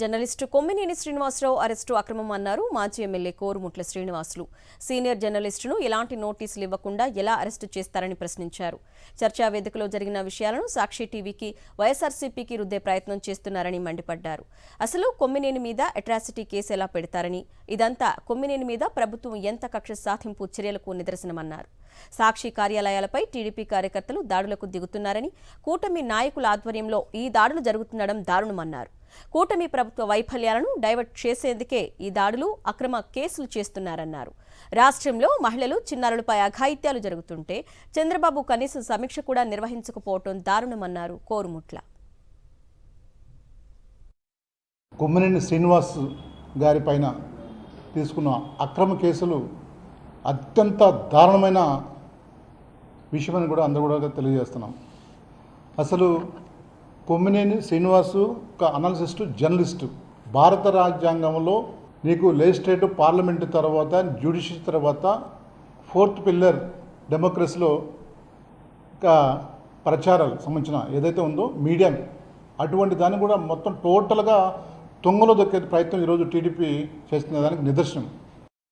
Journalist Kommineni Srinivasarao arrest అక్రమం అన్నారు మాజీ ఎమ్మెల్యే కోరుముట్ల శ్రీనివాసులు. సీనియర్ జర్నలిస్టును ఎలాంటి నోటీసులు ఇవ్వకుండా ఎలా అరెస్టు చేస్తారని ప్రశ్నించారు. చర్చా వేదికలో జరిగిన విషయాలను సాక్షి టీవీకి, వైఎస్ఆర్సీపీకి రుద్దే ప్రయత్నం చేస్తున్నారని మండిపడ్డారు. అసలు కొమ్మినేని మీద అట్రాసిటీ కేసు ఎలా పెడతారని, ఇదంతా కొమ్మినేని మీద ప్రభుత్వం ఎంత కక్ష సాధింపు చర్యలకు నిదర్శనమన్నారు. సాక్షి కార్యాలయాలపై టీడీపీ కార్యకర్తలు దాడులకు దిగుతున్నారని, కూటమి నాయకుల ఆధ్వర్యంలో ఈ దాడులు జరుగుతుండడం దారుణమన్నారు. కూటమి ప్రభుత్వ వైఫల్యాలను డైవర్ట్ చేసేందుకే ఈ దాడులు, అక్రమ కేసులు చేస్తున్నారన్నారు. రాష్ట్రంలో మహిళలు, చిన్నారులపై అఘాయిత్యాలు జరుగుతుంటే చంద్రబాబు కనీసం సమీక్ష కూడా నిర్వహించకపోవడం దారుణమన్నారు కోరుముట్ల. కొమ్మినేని శ్రీనివాస్ గారి పైన తీసుకున్న అక్రమ కేసులు అత్యంత దారుణమైన విషయమని కూడా అందరూ కూడా తెలియజేస్తున్నాం. అసలు కొమ్మినేని శ్రీనివాసు ఒక అనాలిసిస్టు, జర్నలిస్టు. భారత రాజ్యాంగంలో నీకు లెజిస్లేటివ్, పార్లమెంటు తర్వాత, జ్యుడిషియరీ తర్వాత 4th పిల్లర్ డెమోక్రసీలో ప్రచారాలు సంబంధించిన ఏదైతే ఉందో మీడియా, అటువంటి దాన్ని కూడా మొత్తం టోటల్గా తొంగలో దొక్కే ప్రయత్నం ఈరోజు టీడీపీ చేస్తున్న దానికి నిదర్శనం.